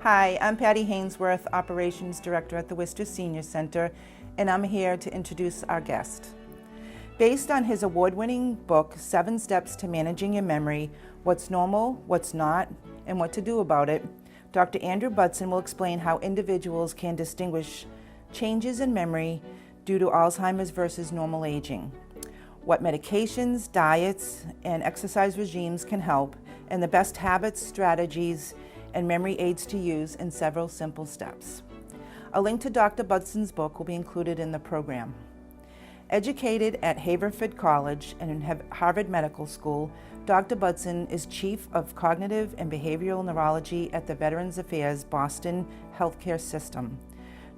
Hi, I'm Patty Hainsworth, Operations Director at the Worcester Senior Center, and I'm here to introduce our guest. Based on his award-winning book, 7 Steps to Managing Your Memory, What's Normal, What's Not, and What to Do About It, Dr. Andrew Busdon will explain how individuals can distinguish changes in memory due to Alzheimer's versus normal aging, what medications, diets, and exercise regimes can help, and the best habits, strategies, and memory aids to use in several simple steps. A link to Dr. Busdon's book will be included in the program. Educated at Haverford College and in Harvard Medical School, Dr. Busdon is Chief of Cognitive and Behavioral Neurology at the Veterans Affairs Boston Healthcare System,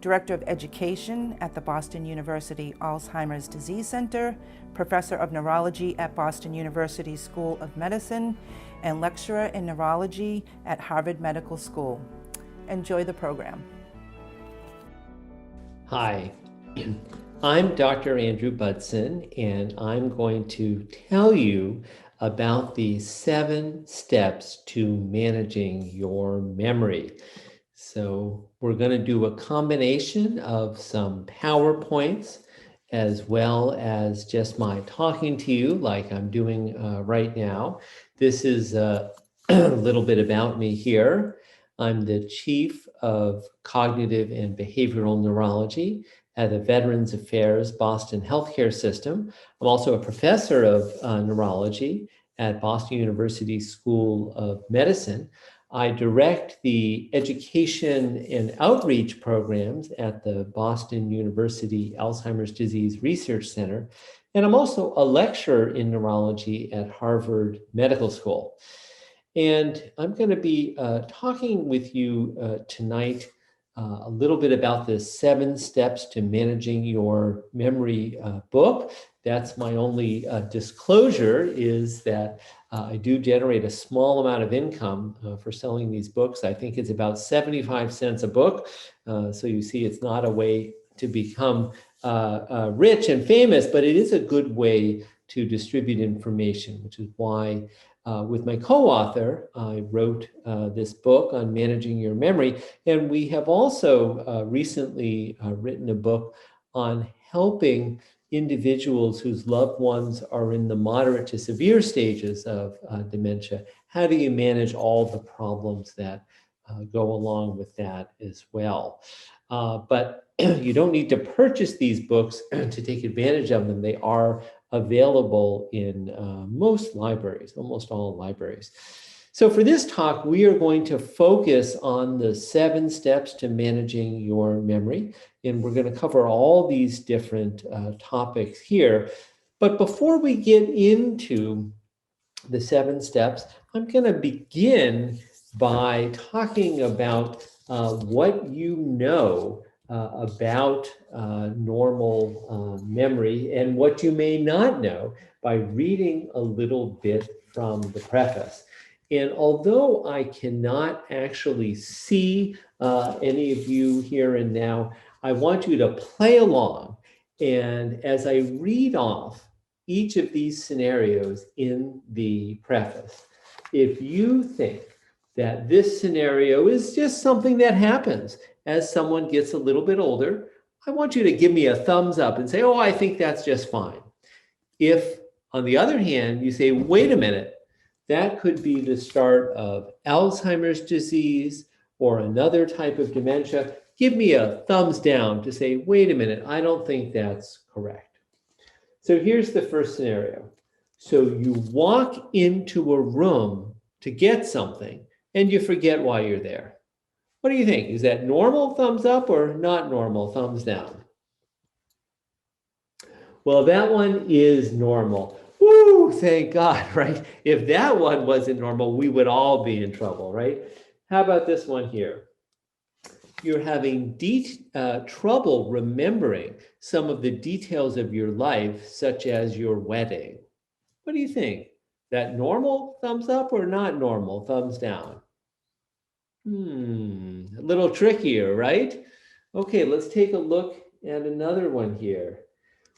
Director of Education at the Boston University Alzheimer's Disease Center, Professor of Neurology at Boston University School of Medicine, and lecturer in neurology at Harvard Medical School. Enjoy the program. Hi, I'm Dr. Andrew Busdon, and I'm going to tell you about the 7 steps to managing your memory. So we're going to do a combination of some PowerPoints as well as just my talking to you like I'm doing right now. This is a little bit about me here. I'm the Chief of Cognitive and Behavioral Neurology at the Veterans Affairs Boston Healthcare System. I'm also a professor of neurology at Boston University School of Medicine. I direct the education and outreach programs at the Boston University Alzheimer's Disease Research Center, and I'm also a lecturer in neurology at Harvard Medical School. And I'm going to be talking with you tonight a little bit about the 7 steps to managing your memory book. That's my only disclosure, is that I do generate a small amount of income for selling these books. I think it's about 75 cents a book. So you see, it's not a way to become rich and famous, but it is a good way to distribute information, which is why with my co-author, I wrote this book on managing your memory. And we have also recently written a book on helping individuals whose loved ones are in the moderate to severe stages of dementia. How do you manage all the problems that go along with that as well? But you don't need to purchase these books to take advantage of them. They are available in most libraries, almost all libraries. So for this talk, we are going to focus on the 7 steps to managing your memory. And we're going to cover all these different topics here. But before we get into the 7 steps, I'm going to begin by talking about what you know about normal memory and what you may not know by reading a little bit from the preface. And although I cannot actually see any of you here and now, I want you to play along. And as I read off each of these scenarios in the preface, if you think that this scenario is just something that happens as someone gets a little bit older, I want you to give me a thumbs up and say, oh, I think that's just fine. If, on the other hand, you say, wait a minute, that could be the start of Alzheimer's disease or another type of dementia, give me a thumbs down to say, wait a minute, I don't think that's correct. So here's the first scenario. So you walk into a room to get something and you forget why you're there. What do you think? Is that normal thumbs up or not normal thumbs down? Well, that one is normal. Woo, thank God, right? If that one wasn't normal, we would all be in trouble, right? How about this one here? You're having trouble remembering some of the details of your life, such as your wedding. What do you think? That normal thumbs up or not normal thumbs down? A little trickier, right? Okay, let's take a look at another one here.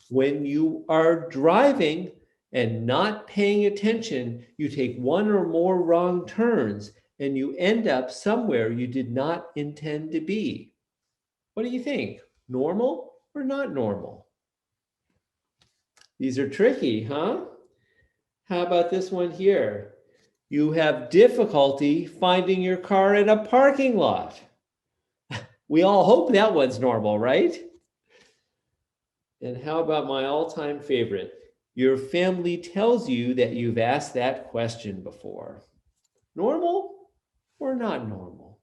When you are driving and not paying attention, you take 1 or more wrong turns and you end up somewhere you did not intend to be. What do you think? Normal or not normal? These are tricky, huh? How about this one here? You have difficulty finding your car in a parking lot. We all hope that one's normal, right? And how about my all-time favorite? Your family tells you that you've asked that question before. Normal or not normal?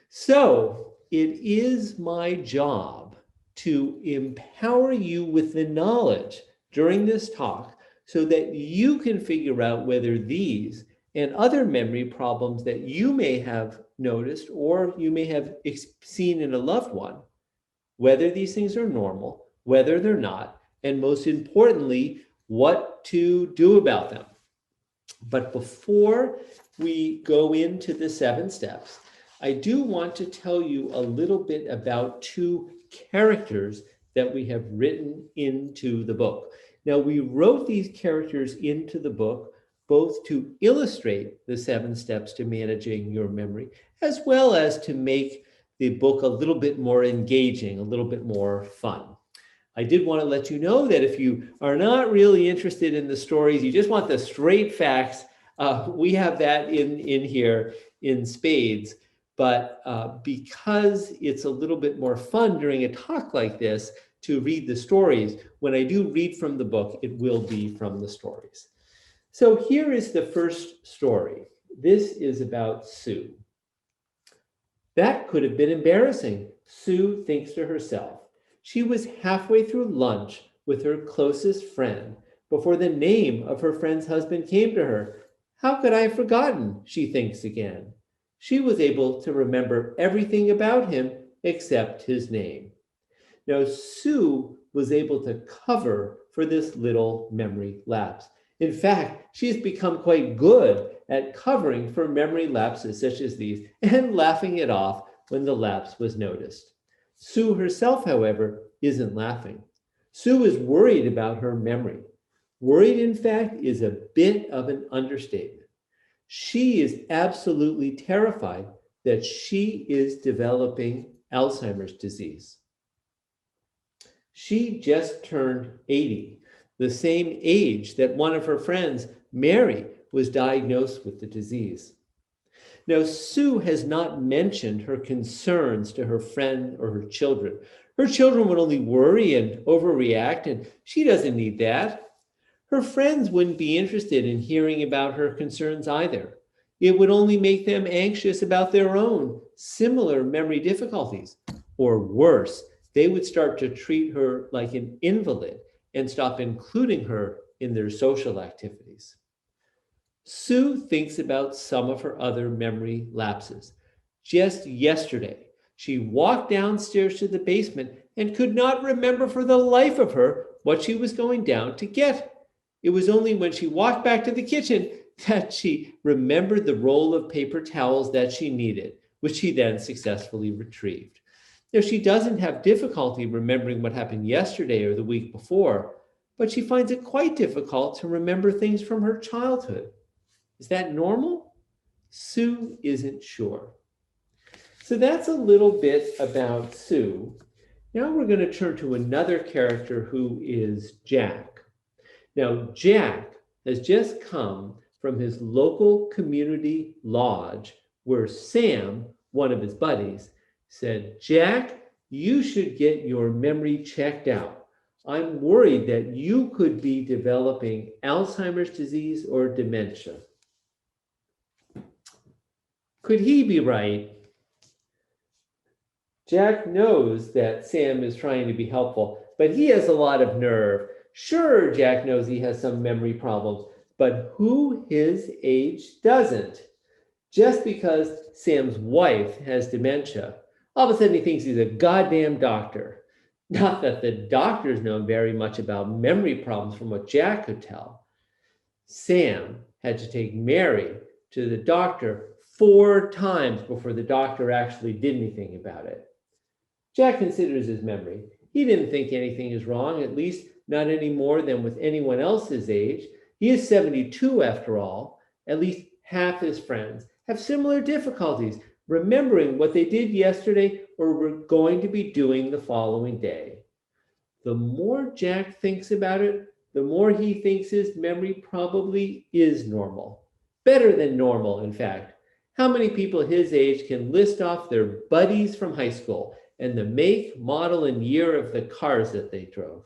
So it is my job to empower you with the knowledge during this talk so that you can figure out whether these and other memory problems that you may have noticed or you may have seen in a loved one, whether these things are normal, whether they're not, and most importantly, what to do about them. But before we go into the 7 steps, I do want to tell you a little bit about 2 characters that we have written into the book. Now, we wrote these characters into the book both to illustrate the 7 steps to managing your memory, as well as to make the book a little bit more engaging, a little bit more fun. I did want to let you know that if you are not really interested in the stories, you just want the straight facts, we have that in here in spades. But because it's a little bit more fun during a talk like this to read the stories, when I do read from the book, it will be from the stories. So here is the first story. This is about Sue. That could have been embarrassing, Sue thinks to herself. She was halfway through lunch with her closest friend before the name of her friend's husband came to her. How could I have forgotten, she thinks again. She was able to remember everything about him except his name. Now, Sue was able to cover for this little memory lapse. In fact, she's become quite good at covering for memory lapses such as these and laughing it off when the lapse was noticed. Sue herself, however, isn't laughing. Sue is worried about her memory. Worried, in fact, is a bit of an understatement. She is absolutely terrified that she is developing Alzheimer's disease. She just turned 80, the same age that one of her friends, Mary, was diagnosed with the disease. Now, Sue has not mentioned her concerns to her friend or her children. Her children would only worry and overreact, and she doesn't need that. Her friends wouldn't be interested in hearing about her concerns either. It would only make them anxious about their own similar memory difficulties. Or worse, they would start to treat her like an invalid and stop including her in their social activities. Sue thinks about some of her other memory lapses. Just yesterday, she walked downstairs to the basement and could not remember for the life of her what she was going down to get. It was only when she walked back to the kitchen that she remembered the roll of paper towels that she needed, which she then successfully retrieved. Now, she doesn't have difficulty remembering what happened yesterday or the week before, but she finds it quite difficult to remember things from her childhood. Is that normal? Sue isn't sure. So that's a little bit about Sue. Now we're going to turn to another character who is Jack. Now, Jack has just come from his local community lodge where Sam, one of his buddies, said, Jack, you should get your memory checked out. I'm worried that you could be developing Alzheimer's disease or dementia. Could he be right? Jack knows that Sam is trying to be helpful, but he has a lot of nerve. Sure, Jack knows he has some memory problems, but who his age doesn't? Just because Sam's wife has dementia, all of a sudden he thinks he's a goddamn doctor. Not that the doctors know very much about memory problems from what Jack could tell. Sam had to take Mary to the doctor 4 times before the doctor actually did anything about it. Jack considers his memory. He didn't think anything is wrong, at least not any more than with anyone else's age. He is 72 after all, at least half his friends, have similar difficulties remembering what they did yesterday or were going to be doing the following day. The more Jack thinks about it, the more he thinks his memory probably is normal. Better than normal, in fact. How many people his age can list off their buddies from high school and the make, model, and year of the cars that they drove?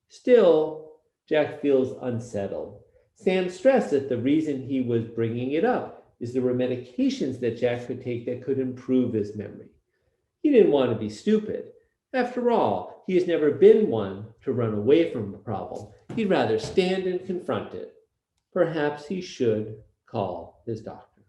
Still, Jack feels unsettled. Sam stressed that the reason he was bringing it up is there were medications that Jack could take that could improve his memory. He didn't want to be stupid. After all, he has never been one to run away from a problem. He'd rather stand and confront it. Perhaps he should call his doctor.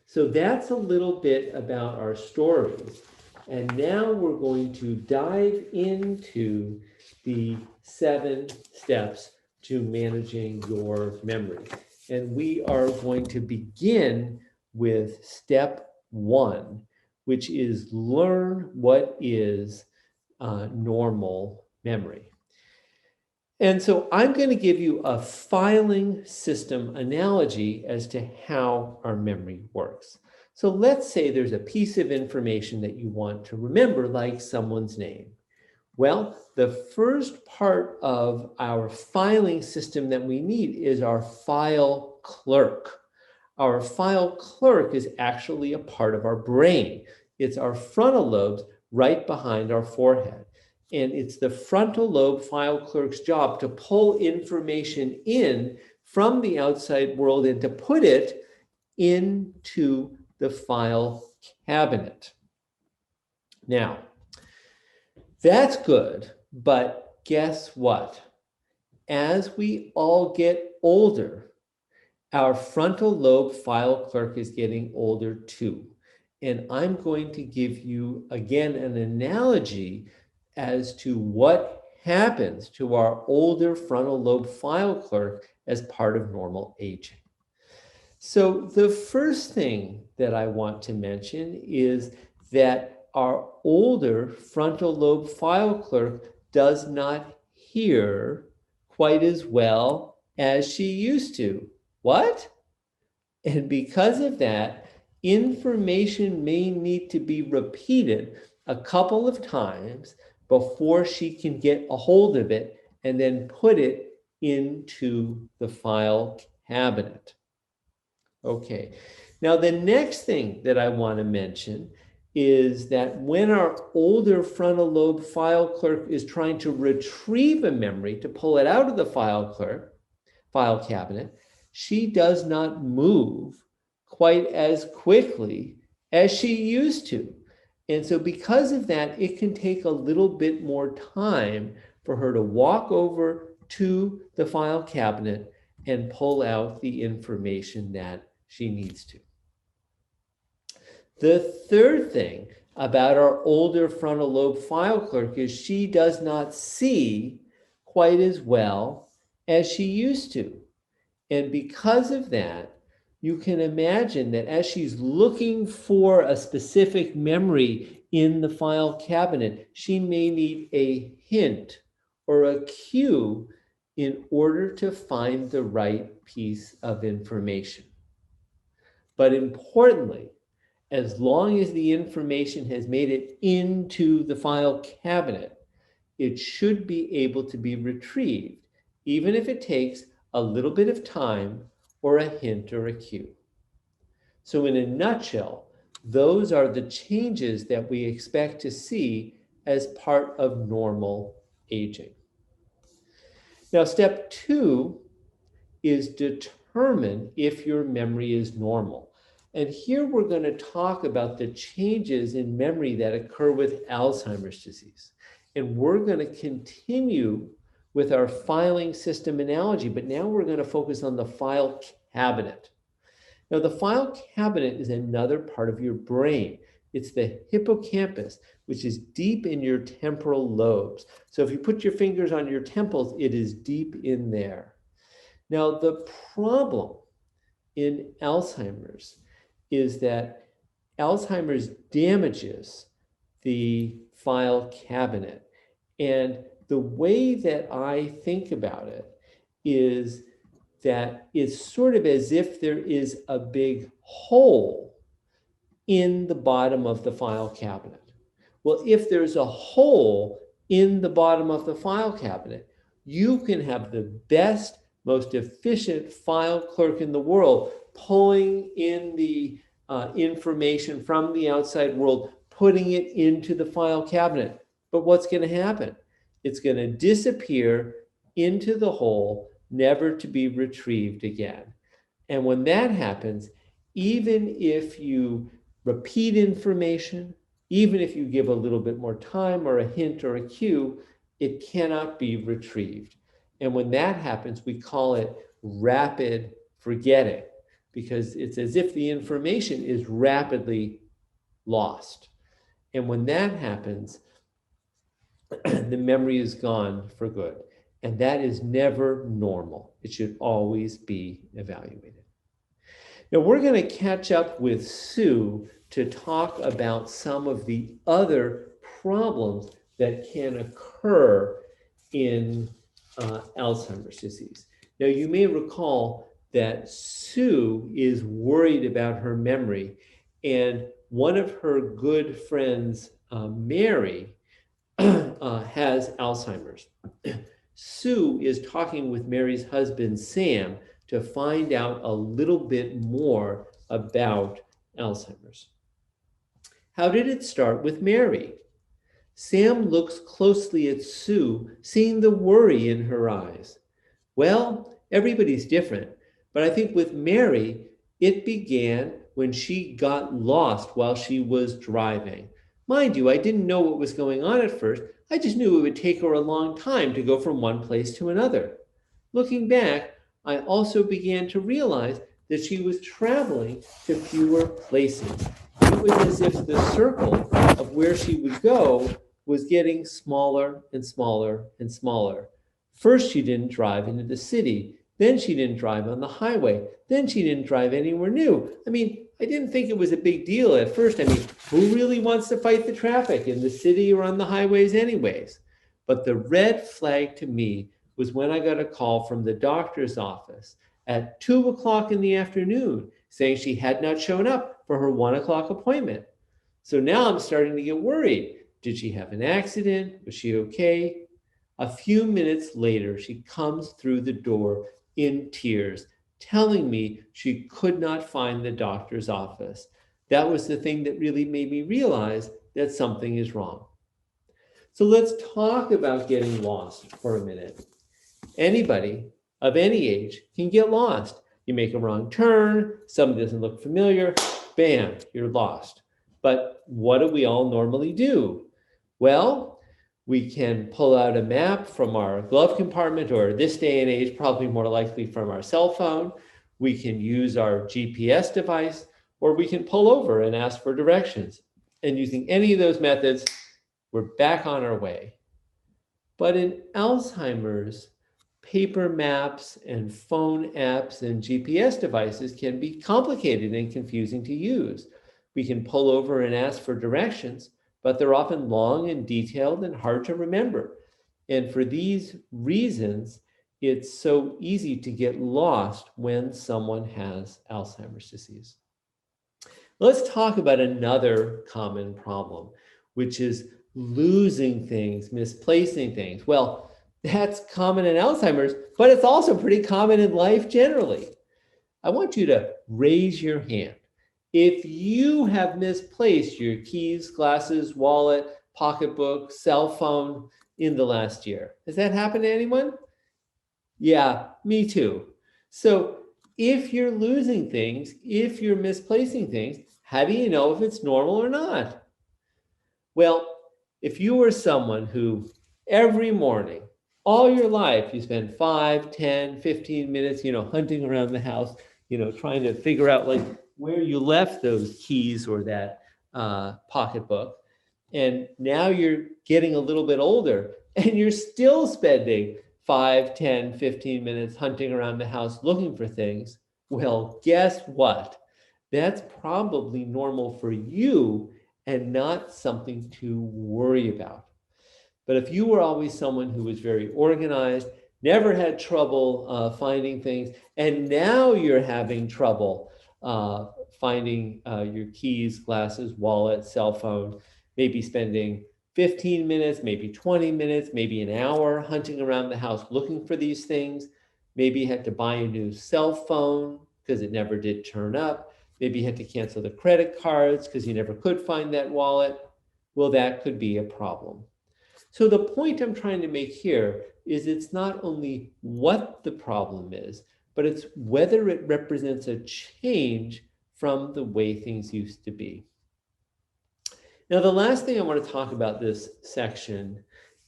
So that's a little bit about our stories. And now we're going to dive into the 7 steps to managing your memory. And we are going to begin with step 1, which is learn what is normal memory. And so I'm going to give you a filing system analogy as to how our memory works. So let's say there's a piece of information that you want to remember, like someone's name. Well, the first part of our filing system that we need is our file clerk. Our file clerk is actually a part of our brain. It's our frontal lobes right behind our forehead. And it's the frontal lobe file clerk's job to pull information in from the outside world and to put it into the file cabinet. Now, that's good, but guess what? As we all get older, our frontal lobe file clerk is getting older too. And I'm going to give you, again, an analogy as to what happens to our older frontal lobe file clerk as part of normal aging. So the first thing that I want to mention is that our older frontal lobe file clerk does not hear quite as well as she used to. What? And because of that, information may need to be repeated a couple of times before she can get a hold of it and then put it into the file cabinet. Okay, now the next thing that I want to mention is that when our older frontal lobe file clerk is trying to retrieve a memory to pull it out of the file cabinet, she does not move quite as quickly as she used to. And so because of that, it can take a little bit more time for her to walk over to the file cabinet and pull out the information that she needs to. The third thing about our older frontal lobe file clerk is she does not see quite as well as she used to. And because of that, you can imagine that as she's looking for a specific memory in the file cabinet, she may need a hint or a cue in order to find the right piece of information. But importantly, as long as the information has made it into the file cabinet, it should be able to be retrieved, even if it takes a little bit of time or a hint or a cue. So in a nutshell, those are the changes that we expect to see as part of normal aging. Now, step 2 is determine if your memory is normal. And here we're going to talk about the changes in memory that occur with Alzheimer's disease. And we're going to continue with our filing system analogy, but now we're going to focus on the file cabinet. Now, the file cabinet is another part of your brain. It's the hippocampus, which is deep in your temporal lobes. So if you put your fingers on your temples, it is deep in there. Now, the problem in Alzheimer's is that Alzheimer's damages the file cabinet. And the way that I think about it is that it's sort of as if there is a big hole in the bottom of the file cabinet. Well, if there's a hole in the bottom of the file cabinet, you can have the best, most efficient file clerk in the world pulling in the information from the outside world, putting it into the file cabinet. But what's going to happen? It's going to disappear into the hole, never to be retrieved again. And when that happens, even if you repeat information, even if you give a little bit more time or a hint or a cue, it cannot be retrieved. And when that happens, we call it rapid forgetting, because it's as if the information is rapidly lost. And when that happens, the memory is gone for good. And that is never normal. It should always be evaluated. Now we're going to catch up with Sue to talk about some of the other problems that can occur in Alzheimer's disease. Now you may recall that Sue is worried about her memory, and one of her good friends, Mary, has Alzheimer's. Sue is talking with Mary's husband, Sam, to find out a little bit more about Alzheimer's. How did it start with Mary? Sam looks closely at Sue, seeing the worry in her eyes. Well, everybody's different, but I think with Mary, it began when she got lost while she was driving. Mind you, I didn't know what was going on at first. I just knew it would take her a long time to go from one place to another. Looking back, I also began to realize that she was traveling to fewer places. It was as if the circle of where she would go was getting smaller and smaller and smaller. First, she didn't drive into the city. Then she didn't drive on the highway. Then she didn't drive anywhere new. I didn't think it was a big deal at first. Who really wants to fight the traffic in the city or on the highways anyways? But the red flag to me was when I got a call from the doctor's office at 2 o'clock in the afternoon saying she had not shown up for her 1 o'clock appointment. So now I'm starting to get worried. Did she have an accident? Was she okay? A few minutes later, she comes through the door in tears, telling me she could not find the doctor's office. That was the thing that really made me realize that something is wrong. So let's talk about getting lost for a minute. Anybody of any age can get lost. You make a wrong turn, something doesn't look familiar, bam, you're lost. But what do we all normally do? Well, we can pull out a map from our glove compartment, or this day and age, probably more likely from our cell phone. We can use our GPS device, or we can pull over and ask for directions. And using any of those methods, we're back on our way. But in Alzheimer's, paper maps and phone apps and GPS devices can be complicated and confusing to use. We can pull over and ask for directions, but they're often long and detailed and hard to remember. And for these reasons, it's so easy to get lost when someone has Alzheimer's disease. Let's talk about another common problem, which is losing things, misplacing things. Well, that's common in Alzheimer's, but it's also pretty common in life generally. I want you to raise your hand if you have misplaced your keys, glasses, wallet, pocketbook, cell phone in the last year. Has that happened to anyone? Yeah, me too. So if you're losing things, if you're misplacing things, how do you know if it's normal or not? Well, if you were someone who every morning, all your life, you spend 5, 10, 15 minutes, hunting around the house, trying to figure out where you left those keys or that pocketbook. And now you're getting a little bit older and you're still spending 5, 10, 15 minutes hunting around the house looking for things. Well, guess what? That's probably normal for you and not something to worry about. But if you were always someone who was very organized, never had trouble finding things, and now you're having trouble finding your keys, glasses, wallet, cell phone, maybe spending 15 minutes, maybe 20 minutes, maybe an hour hunting around the house looking for these things. Maybe you had to buy a new cell phone because it never did turn up. Maybe you had to cancel the credit cards because you never could find that wallet. Well, that could be a problem. So the point I'm trying to make here is it's not only what the problem is, but it's whether it represents a change from the way things used to be. Now, the last thing I want to talk about this section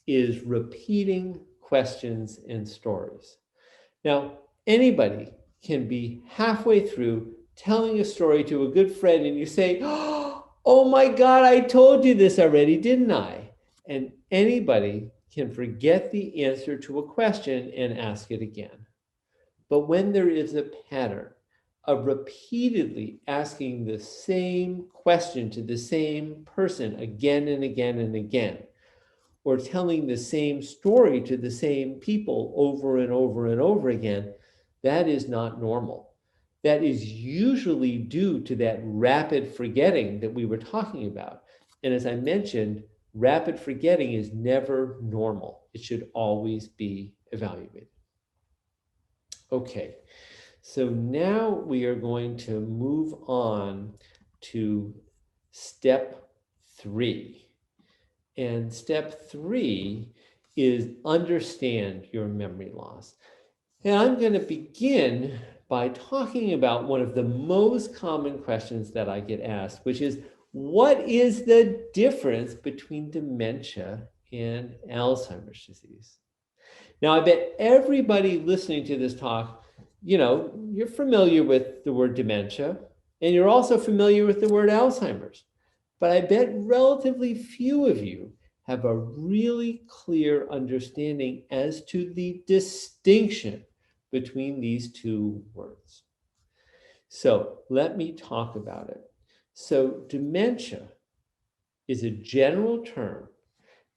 is repeating questions and stories. Now, anybody can be halfway through telling a story to a good friend and you say, "Oh my God, I told you this already, didn't I?" And anybody can forget the answer to a question and ask it again. But when there is a pattern of repeatedly asking the same question to the same person again and again and again, or telling the same story to the same people over and over and over again, that is not normal. That is usually due to that rapid forgetting that we were talking about. And as I mentioned, rapid forgetting is never normal. It should always be evaluated. Okay, so now we are going to move on to step 3. And step 3 is understand your memory loss. And I'm going to begin by talking about one of the most common questions that I get asked, which is, what is the difference between dementia and Alzheimer's disease? Now, I bet everybody listening to this talk, you're familiar with the word dementia, and you're also familiar with the word Alzheimer's. But I bet relatively few of you have a really clear understanding as to the distinction between these two words. So let me talk about it. So dementia is a general term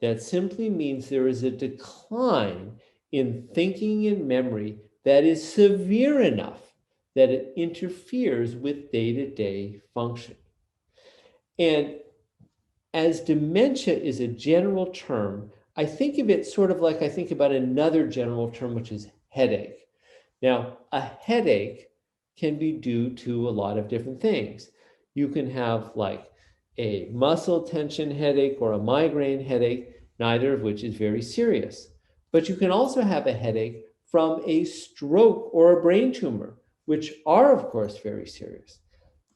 that simply means there is a decline in thinking and memory that is severe enough that it interferes with day-to-day function. And as dementia is a general term, I think of it sort of like I think about another general term, which is headache. Now, a headache can be due to a lot of different things. You can have like a muscle tension headache or a migraine headache, neither of which is very serious. But you can also have a headache from a stroke or a brain tumor, which are, of course, very serious.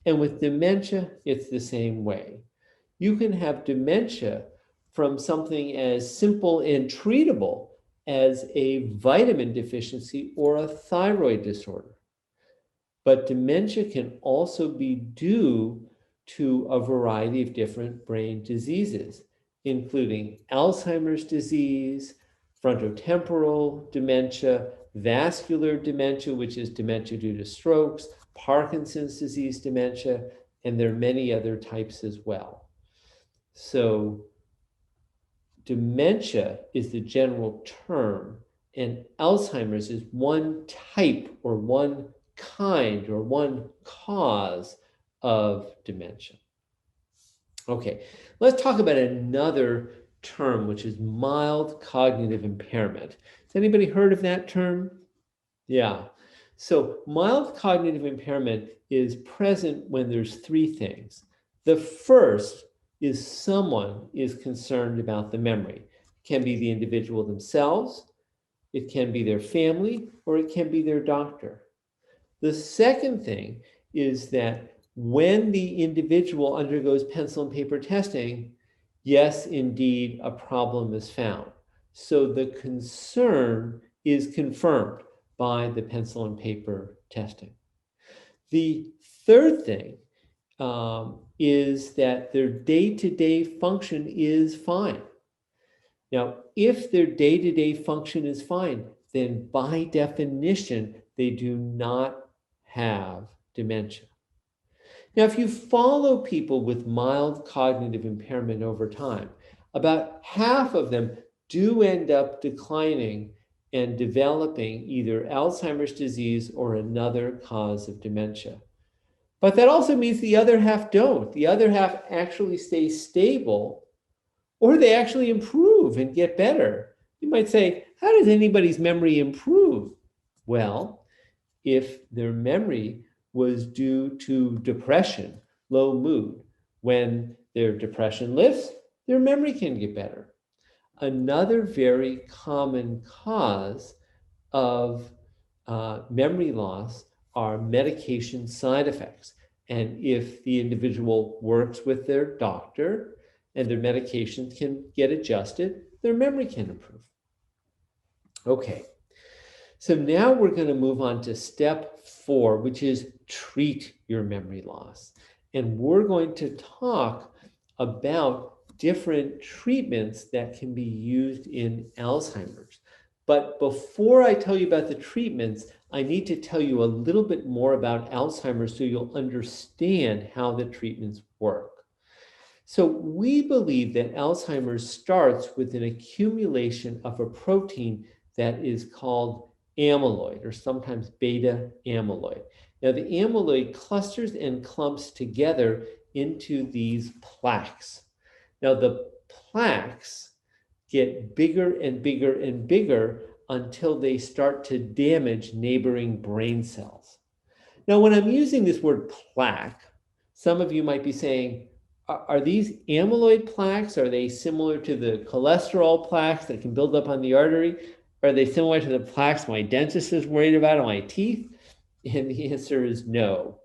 And with dementia, it's the same way. You can have dementia from something as simple and treatable as a vitamin deficiency or a thyroid disorder. But dementia can also be due to a variety of different brain diseases, including Alzheimer's disease, frontotemporal dementia, vascular dementia, which is dementia due to strokes, Parkinson's disease dementia, and there are many other types as well. So dementia is the general term, and Alzheimer's is one type or one kind or one cause of dementia. Okay, let's talk about another term, which is mild cognitive impairment. Has anybody heard of that term? Yeah. So mild cognitive impairment is present when there's 3 things. The first is someone is concerned about the memory. It can be the individual themselves, it can be their family, or it can be their doctor. The second thing is that when the individual undergoes pencil and paper testing, yes, indeed, a problem is found. So the concern is confirmed by the pencil and paper testing. The third thing is that their day-to-day function is fine. Now, if their day-to-day function is fine, then by definition, they do not have dementia. Now, if you follow people with mild cognitive impairment over time, about half of them do end up declining and developing either Alzheimer's disease or another cause of dementia. But that also means the other half don't. The other half actually stays stable, or they actually improve and get better. You might say, how does anybody's memory improve? Well, if their memory was due to depression, low mood, when their depression lifts, their memory can get better. Another very common cause of memory loss are medication side effects. And if the individual works with their doctor and their medications can get adjusted, their memory can improve. Okay, so now we're going to move on to step 4, which is treat your memory loss. And we're going to talk about different treatments that can be used in Alzheimer's. But before I tell you about the treatments, I need to tell you a little bit more about Alzheimer's so you'll understand how the treatments work. So we believe that Alzheimer's starts with an accumulation of a protein that is called amyloid, or sometimes beta amyloid. Now, the amyloid clusters and clumps together into these plaques. Now, the plaques get bigger and bigger and bigger until they start to damage neighboring brain cells. Now, when I'm using this word plaque, some of you might be saying, are these amyloid plaques? Are they similar to the cholesterol plaques that can build up on the artery? Are they similar to the plaques my dentist is worried about on my teeth? And the answer is no.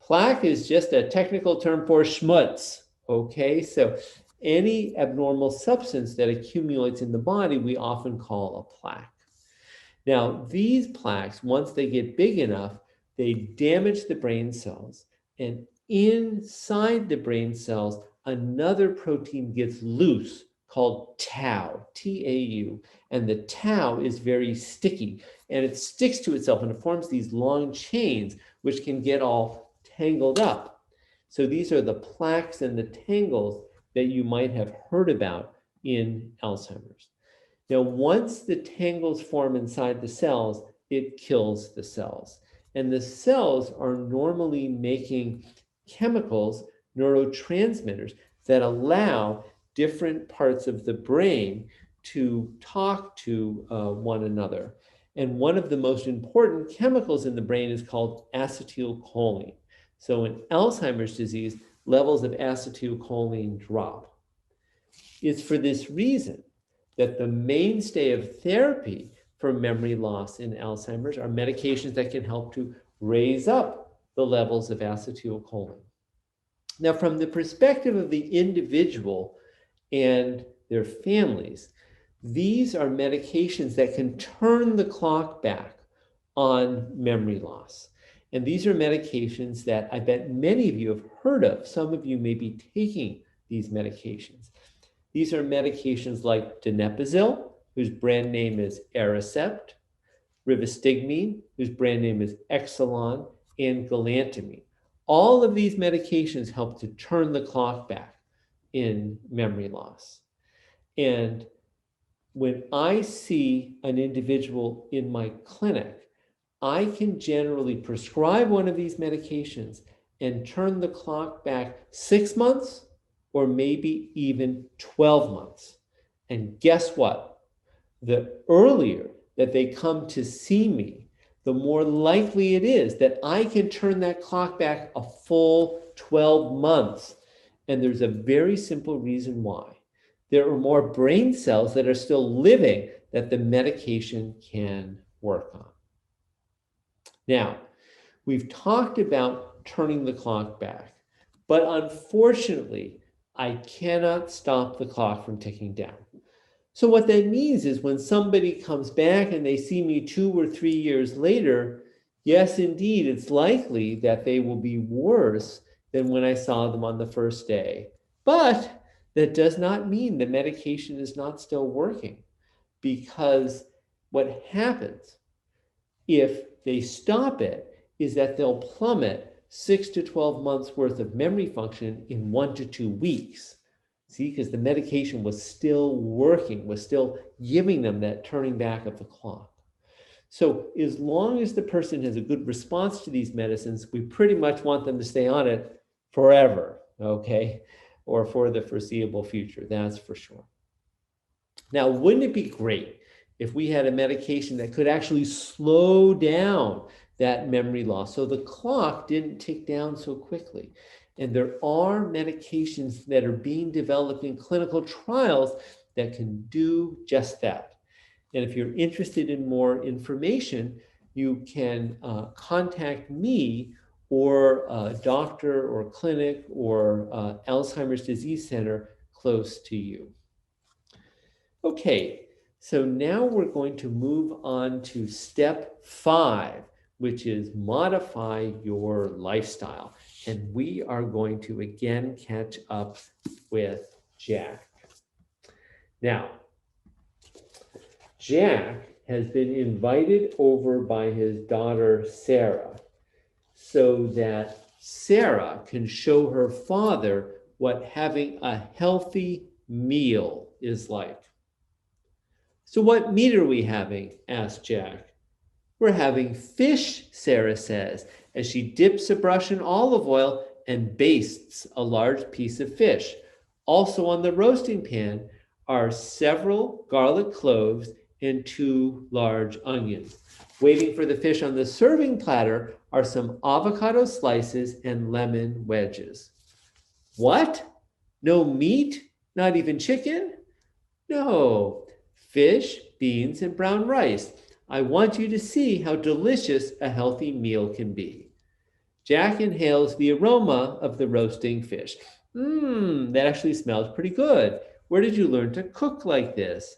Plaque is just a technical term for schmutz, okay? So any abnormal substance that accumulates in the body, we often call a plaque. Now, these plaques, once they get big enough, they damage the brain cells, and inside the brain cells, another protein gets loose called tau, T-A-U, and the tau is very sticky, and it sticks to itself, and it forms these long chains, which can get all tangled up. So these are the plaques and the tangles that you might have heard about in Alzheimer's. Now, once the tangles form inside the cells, it kills the cells. And the cells are normally making chemicals, neurotransmitters, that allow different parts of the brain to talk to one another. And one of the most important chemicals in the brain is called acetylcholine. So in Alzheimer's disease, levels of acetylcholine drop. It's for this reason that the mainstay of therapy for memory loss in Alzheimer's are medications that can help to raise up the levels of acetylcholine. Now, from the perspective of the individual and their families, these are medications that can turn the clock back on memory loss. And these are medications that I bet many of you have heard of. Some of you may be taking these medications. These are medications like donepezil, whose brand name is Aricept, rivastigmine, whose brand name is Exelon, and galantamine. All of these medications help to turn the clock back in memory loss. And when I see an individual in my clinic, I can generally prescribe one of these medications and turn the clock back 6 months or maybe even 12 months. And guess what? The earlier that they come to see me, the more likely it is that I can turn that clock back a full 12 months. And there's a very simple reason why. There are more brain cells that are still living that the medication can work on. Now, we've talked about turning the clock back, but unfortunately, I cannot stop the clock from ticking down. So what that means is when somebody comes back and they see me 2 or 3 years later, yes, indeed, it's likely that they will be worse than when I saw them on the first day. But that does not mean the medication is not still working, because what happens if they stop it is that they'll plummet 6 to 12 months worth of memory function in 1 to 2 weeks. See, because the medication was still working, was still giving them that turning back of the clock. So as long as the person has a good response to these medicines, we pretty much want them to stay on it forever, okay? Or for the foreseeable future, that's for sure. Now, wouldn't it be great if we had a medication that could actually slow down that memory loss so the clock didn't tick down so quickly? And there are medications that are being developed in clinical trials that can do just that. And if you're interested in more information, you can contact me or a doctor or clinic or Alzheimer's Disease Center close to you. Okay, so now we're going to move on to step 5, which is modify your lifestyle. And we are going to again catch up with Jack. Now, Jack has been invited over by his daughter, Sarah, so that Sarah can show her father what having a healthy meal is like. So what meat are we having? Asked Jack. We're having fish, Sarah says, as she dips a brush in olive oil and bastes a large piece of fish. Also on the roasting pan are several garlic cloves and 2 large onions. Waiting for the fish on the serving platter are some avocado slices and lemon wedges. What? No meat? Not even chicken? No. Fish, beans, and brown rice. I want you to see how delicious a healthy meal can be. Jack inhales the aroma of the roasting fish. That actually smells pretty good. Where did you learn to cook like this?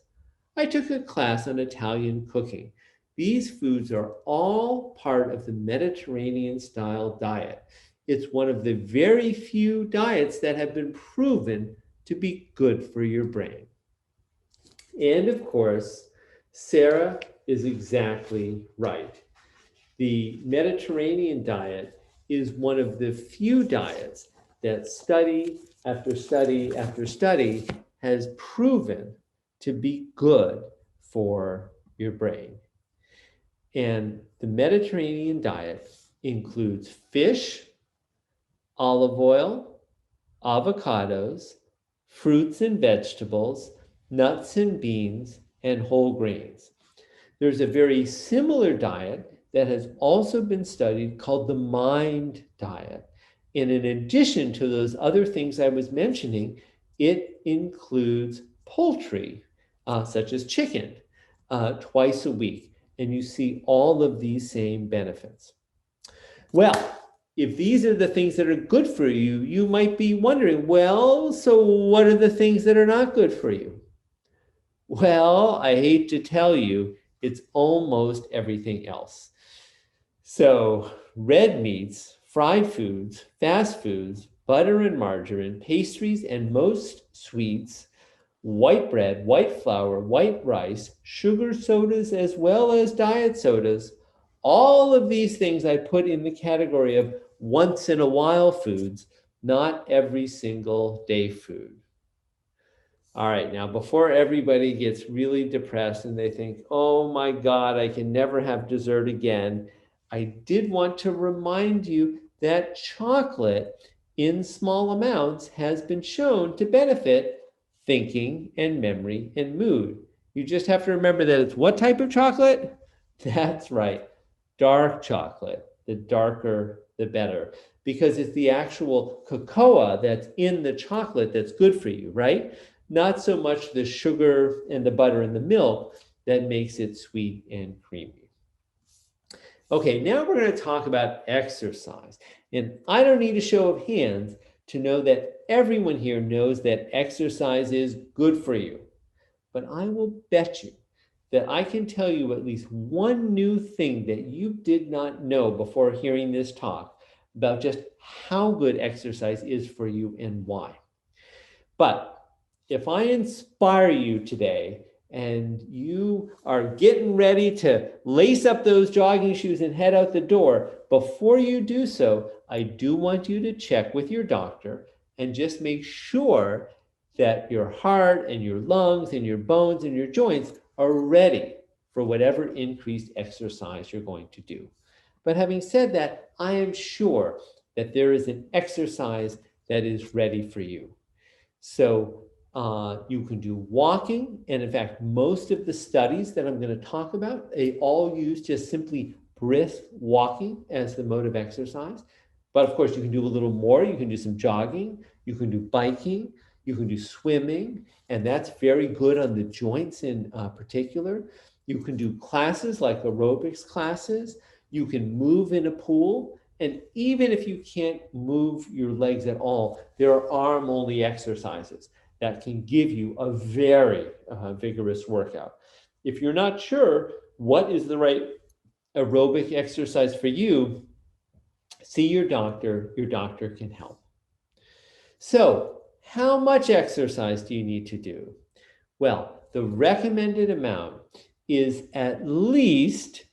I took a class on Italian cooking. These foods are all part of the Mediterranean-style diet. It's one of the very few diets that have been proven to be good for your brain. And of course, Sarah is exactly right. The Mediterranean diet is one of the few diets that study after study after study has proven to be good for your brain. And the Mediterranean diet includes fish, olive oil, avocados, fruits and vegetables, nuts and beans, and whole grains. There's a very similar diet that has also been studied called the MIND diet. And in addition to those other things I was mentioning, it includes poultry, such as chicken, twice a week. And you see all of these same benefits. Well, if these are the things that are good for you, you might be wondering, well, so what are the things that are not good for you? Well, I hate to tell you, it's almost everything else. So red meats, fried foods, fast foods, butter and margarine, pastries and most sweets, white bread, white flour, white rice, sugar sodas, as well as diet sodas, all of these things I put in the category of once in a while foods, not every single day food. All right, now before everybody gets really depressed and they think, oh my God, I can never have dessert again, I did want to remind you that chocolate in small amounts has been shown to benefit thinking and memory and mood. You just have to remember that it's what type of chocolate? That's right, dark chocolate. The darker, the better, because it's the actual cocoa that's in the chocolate that's good for you, right? Not so much the sugar and the butter and the milk that makes it sweet and creamy. Okay, now we're going to talk about exercise. And I don't need a show of hands to know that everyone here knows that exercise is good for you. But I will bet you that I can tell you at least one new thing that you did not know before hearing this talk about just how good exercise is for you and why. But if I inspire you today and you are getting ready to lace up those jogging shoes and head out the door, before you do so, I do want you to check with your doctor and just make sure that your heart and your lungs and your bones and your joints are ready for whatever increased exercise you're going to do. But having said that, I am sure that there is an exercise that is ready for you. So you can do walking. And in fact, most of the studies that I'm going to talk about, they all use just simply brisk walking as the mode of exercise. But of course, you can do a little more. You can do some jogging. You can do biking. You can do swimming. And that's very good on the joints in particular. You can do classes like aerobics classes. You can move in a pool. And even if you can't move your legs at all, there are arm-only exercises that can give you a very vigorous workout. If you're not sure what is the right aerobic exercise for you, see your doctor. Your doctor can help. So, how much exercise do you need to do? Well, the recommended amount is at least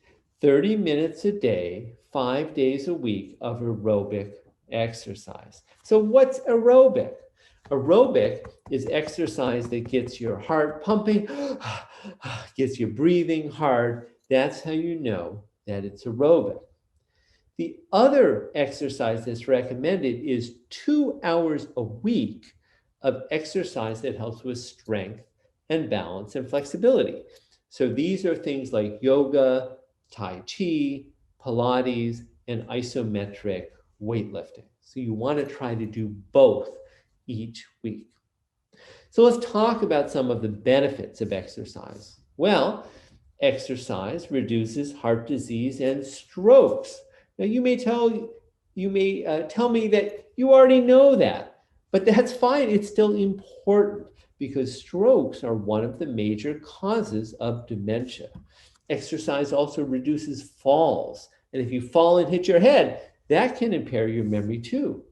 30 minutes a day, 5 days a week of aerobic exercise. So what's aerobic? Aerobic is exercise that gets your heart pumping, gets you breathing hard. That's how you know that it's aerobic. The other exercise that's recommended is 2 hours a week of exercise that helps with strength and balance and flexibility. So these are things like yoga, Tai Chi, Pilates, and isometric weightlifting. So you want to try to do both each week. So let's talk about some of the benefits of exercise. Well, exercise reduces heart disease and strokes. Now you may tell me that you already know that, but that's fine. It's still important because strokes are one of the major causes of dementia. Exercise also reduces falls. And if you fall and hit your head, that can impair your memory too.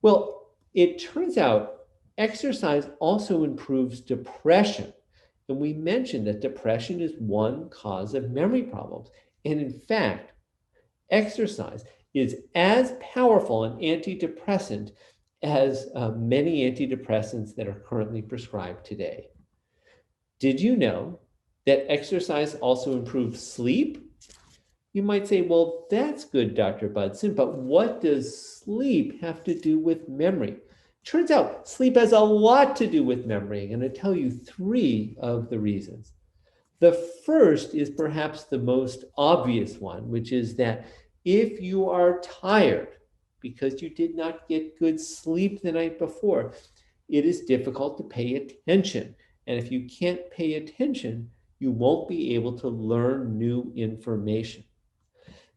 Well, it turns out exercise also improves depression. And we mentioned that depression is one cause of memory problems. And in fact, exercise is as powerful an antidepressant as many antidepressants that are currently prescribed today. Did you know that exercise also improves sleep? You might say, well, that's good, Dr. Busdon, but what does sleep have to do with memory? Turns out sleep has a lot to do with memory. I'm going to tell you 3 of the reasons. The first is perhaps the most obvious one, which is that if you are tired because you did not get good sleep the night before, it is difficult to pay attention. And if you can't pay attention, you won't be able to learn new information.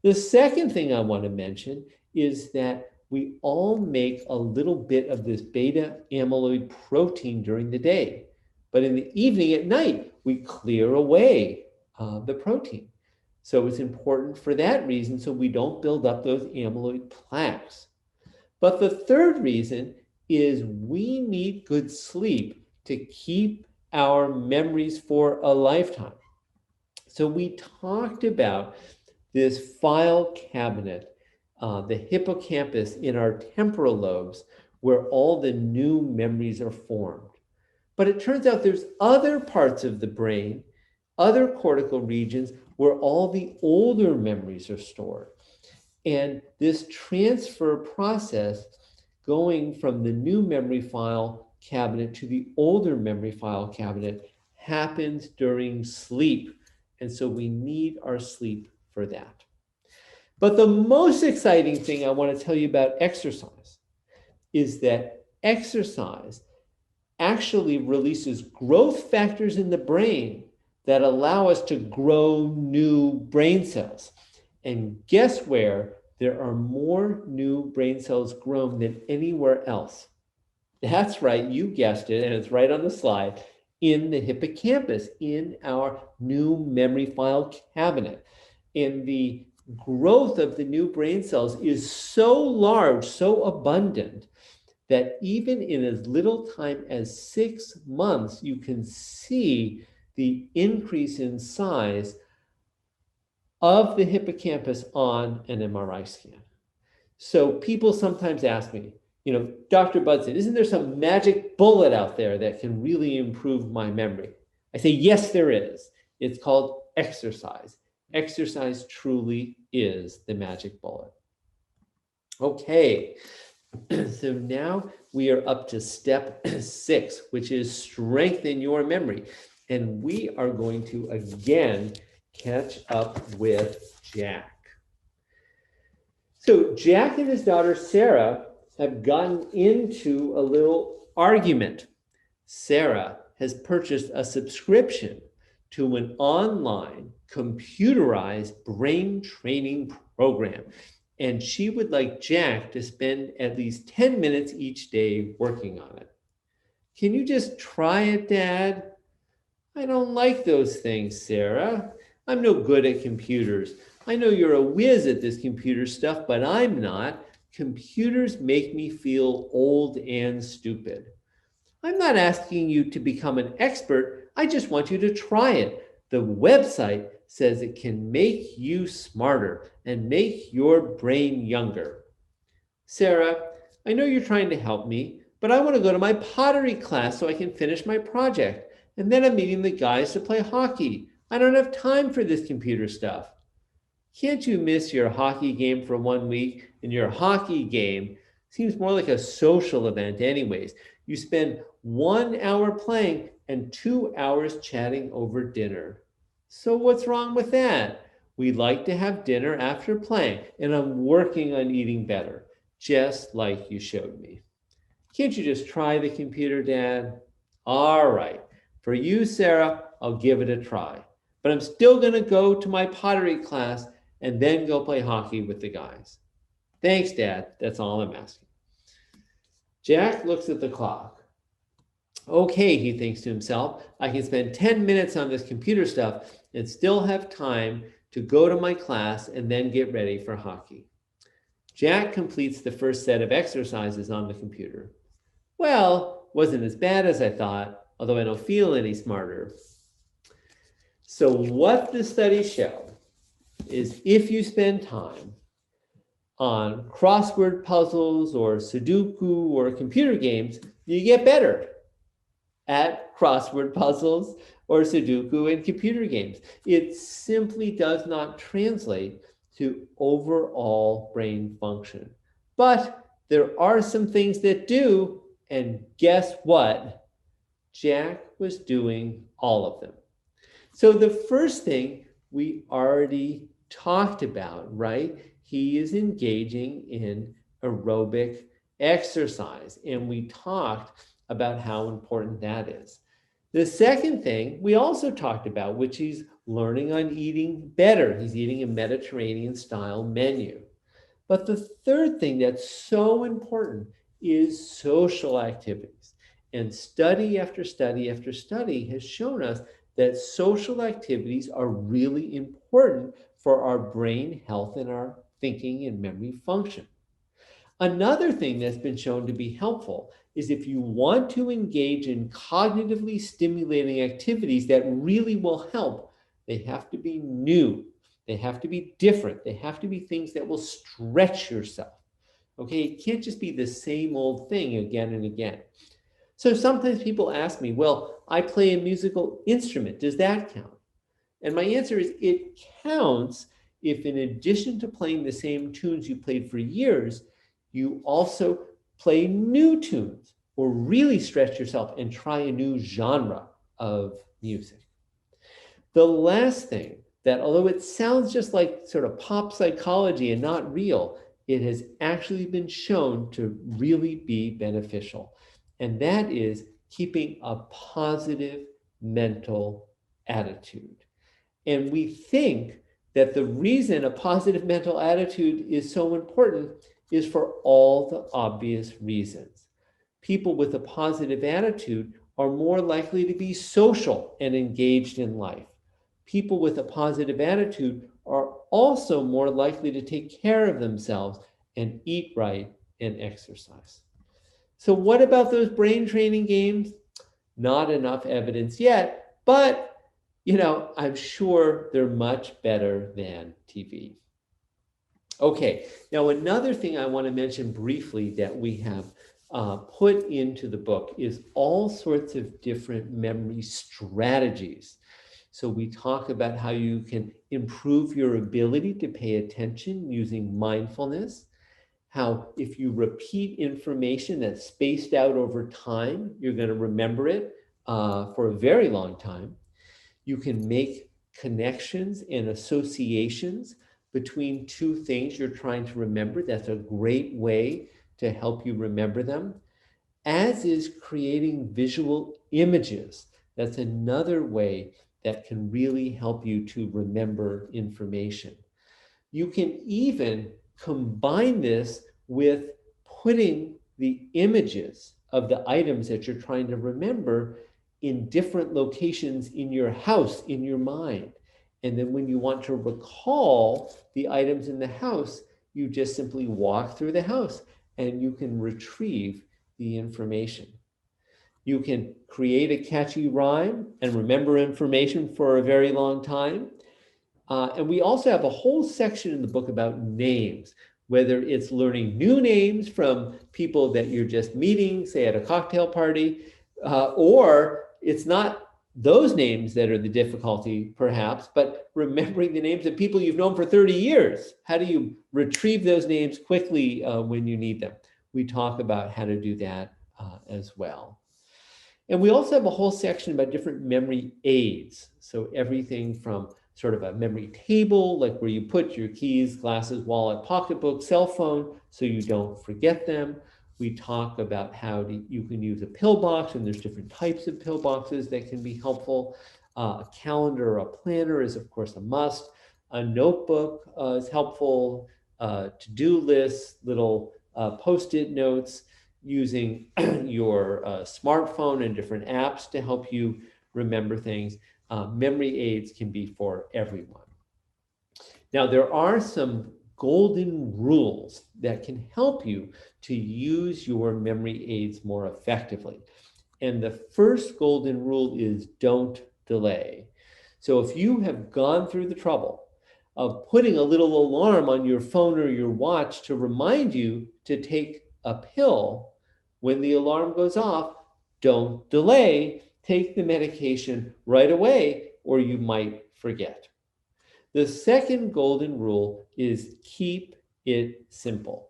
The second thing I want to mention is that we all make a little bit of this beta amyloid protein during the day. But in the evening at night, we clear away the protein. So it's important for that reason so we don't build up those amyloid plaques. But the third reason is we need good sleep to keep our memories for a lifetime. So we talked about this file cabinet, the hippocampus in our temporal lobes, where all the new memories are formed. But it turns out there's other parts of the brain, other cortical regions, where all the older memories are stored. And this transfer process going from the new memory file cabinet to the older memory file cabinet happens during sleep. And so we need our sleep for that. But the most exciting thing I want to tell you about exercise is that exercise actually releases growth factors in the brain that allow us to grow new brain cells. And guess where there are more new brain cells grown than anywhere else? That's right, you guessed it, and it's right on the slide, in the hippocampus, in our new memory file cabinet. And the growth of the new brain cells is so large, so abundant, that even in as little time as 6 months, you can see the increase in size of the hippocampus on an MRI scan. So people sometimes ask me, Dr. Busdon, isn't there some magic bullet out there that can really improve my memory? I say, yes, there is. It's called exercise. Exercise truly is the magic bullet. Okay, so now we are up to step 6, which is strengthen your memory. And we are going to again catch up with Jack. So Jack and his daughter Sarah have gotten into a little argument. Sarah has purchased a subscription to an online computerized brain training program, and she would like Jack to spend at least 10 minutes each day working on it. Can you just try it, Dad? I don't like those things, Sarah. I'm no good at computers. I know you're a whiz at this computer stuff, but I'm not. Computers make me feel old and stupid. I'm not asking you to become an expert. I just want you to try it. The website says it can make you smarter and make your brain younger. Sarah, I know you're trying to help me, but I want to go to my pottery class so I can finish my project. And then I'm meeting the guys to play hockey. I don't have time for this computer stuff. Can't you miss your hockey game for 1 week? And your hockey game seems more like a social event anyways. You spend 1 hour playing and 2 hours chatting over dinner. So what's wrong with that? We like to have dinner after playing, and I'm working on eating better, just like you showed me. Can't you just try the computer, Dad? All right. For you, Sarah, I'll give it a try. But I'm still going to go to my pottery class and then go play hockey with the guys. Thanks, Dad. That's all I'm asking. Jack looks at the clock. Okay, he thinks to himself, I can spend 10 minutes on this computer stuff and still have time to go to my class and then get ready for hockey. Jack completes the first set of exercises on the computer. Well, wasn't as bad as I thought, although I don't feel any smarter. So what the studies show is if you spend time on crossword puzzles or Sudoku or computer games, you get better at crossword puzzles or Sudoku and computer games. It simply does not translate to overall brain function. But there are some things that do, and guess what? Jack was doing all of them. So the first thing we already talked about, right? He is engaging in aerobic exercise, and we talked about how important that is. The second thing we also talked about, which he's learning on eating better. He's eating a Mediterranean style menu. But the third thing that's so important is social activities. And study after study after study has shown us that social activities are really important for our brain health and our thinking and memory function. Another thing that's been shown to be helpful is if you want to engage in cognitively stimulating activities that really will help, they have to be new. They have to be different. They have to be things that will stretch yourself. Okay, it can't just be the same old thing again and again. So sometimes people ask me, well, I play a musical instrument. Does that count? And my answer is it counts if in addition to playing the same tunes you played for years, you also play new tunes or really stretch yourself and try a new genre of music. The last thing that, although it sounds just like sort of pop psychology and not real, it has actually been shown to really be beneficial. And that is keeping a positive mental attitude. And we think that the reason a positive mental attitude is so important is for all the obvious reasons. People with a positive attitude are more likely to be social and engaged in life. People with a positive attitude are also more likely to take care of themselves and eat right and exercise. So what about those brain training games? Not enough evidence yet, but I'm sure they're much better than TV. Okay, now another thing I want to mention briefly that we have put into the book is all sorts of different memory strategies. So we talk about how you can improve your ability to pay attention using mindfulness, how if you repeat information that's spaced out over time, you're going to remember it for a very long time. You can make connections and associations between two things you're trying to remember. That's a great way to help you remember them, as is creating visual images. That's another way that can really help you to remember information. You can even combine this with putting the images of the items that you're trying to remember in different locations in your house, in your mind. And then when you want to recall the items in the house, you just simply walk through the house and you can retrieve the information. You can create a catchy rhyme and remember information for a very long time. And we also have a whole section in the book about names, whether it's learning new names from people that you're just meeting, say at a cocktail party, or it's not those names that are the difficulty, perhaps, but remembering the names of people you've known for 30 years. How do you retrieve those names quickly when you need them? We talk about how to do that as well. And we also have a whole section about different memory aids. So everything from sort of a memory table, like where you put your keys, glasses, wallet, pocketbook, cell phone, so you don't forget them. We talk about how you can use a pill box, and there's different types of pill boxes that can be helpful. A calendar or a planner is, of course, a must. A notebook is helpful. To-do lists, little post-it notes, using your smartphone and different apps to help you remember things. Memory aids can be for everyone. Now, there are some golden rules that can help you to use your memory aids more effectively. And the first golden rule is don't delay. So if you have gone through the trouble of putting a little alarm on your phone or your watch to remind you to take a pill, when the alarm goes off, don't delay. Take the medication right away, or you might forget. The second golden rule is keep it simple.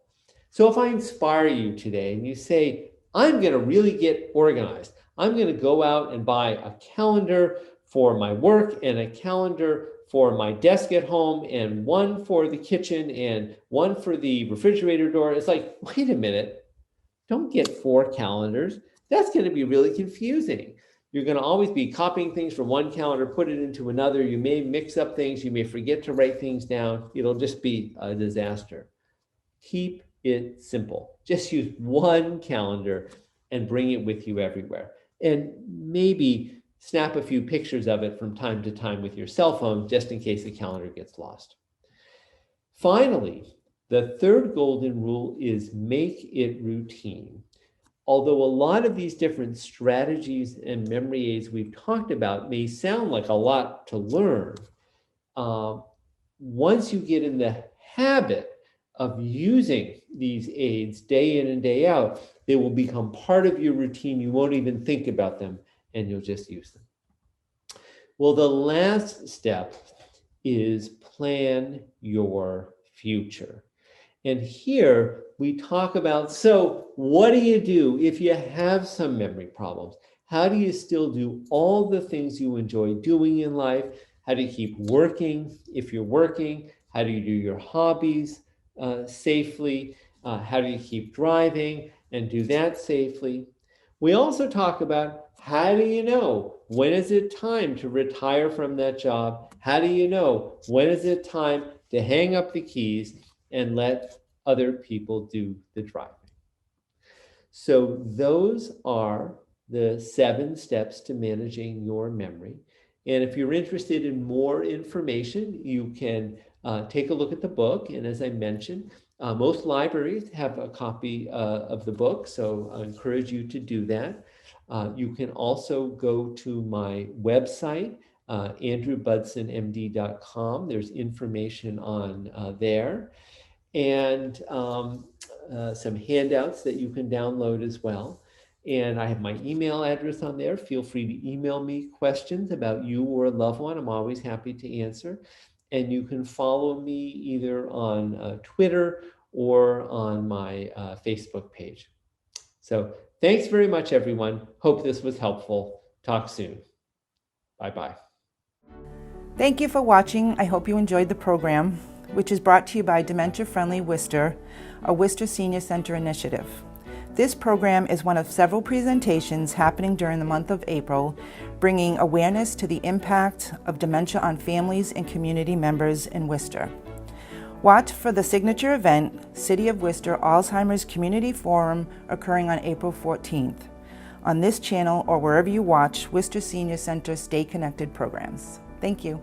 So if I inspire you today and you say, I'm going to really get organized, I'm going to go out and buy a calendar for my work and a calendar for my desk at home and one for the kitchen and one for the refrigerator door. It's like, wait a minute, don't get 4 calendars. That's going to be really confusing. You're going to always be copying things from one calendar, put it into another. You may mix up things. You may forget to write things down. It'll just be a disaster. Keep it simple. Just use one calendar and bring it with you everywhere. And maybe snap a few pictures of it from time to time with your cell phone, just in case the calendar gets lost. Finally, the third golden rule is make it routine. Although a lot of these different strategies and memory aids we've talked about may sound like a lot to learn, once you get in the habit of using these aids day in and day out, they will become part of your routine. You won't even think about them, and you'll just use them. Well, the last step is plan your future. And here we talk about, so what do you do if you have some memory problems? How do you still do all the things you enjoy doing in life? How do you keep working if you're working? How do you do your hobbies safely? How do you keep driving and do that safely? We also talk about, how do you know when is it time to retire from that job? How do you know when is it time to hang up the keys and let other people do the driving? So those are the 7 steps to managing your memory. And if you're interested in more information, you can take a look at the book. And as I mentioned, most libraries have a copy of the book, so I encourage you to do that. You can also go to my website, andrewbudsonmd.com. There's information on there. and some handouts that you can download as well. And I have my email address on there. Feel free to email me questions about you or a loved one. I'm always happy to answer. And you can follow me either on Twitter or on my Facebook page. So thanks very much, everyone. Hope this was helpful. Talk soon. Bye-bye. Thank you for watching. I hope you enjoyed the program, which is brought to you by Dementia Friendly Worcester, a Worcester Senior Center initiative. This program is one of several presentations happening during the month of April, bringing awareness to the impact of dementia on families and community members in Worcester. Watch for the signature event, City of Worcester Alzheimer's Community Forum, occurring on April 14th, on this channel or wherever you watch Worcester Senior Center Stay Connected programs. Thank you.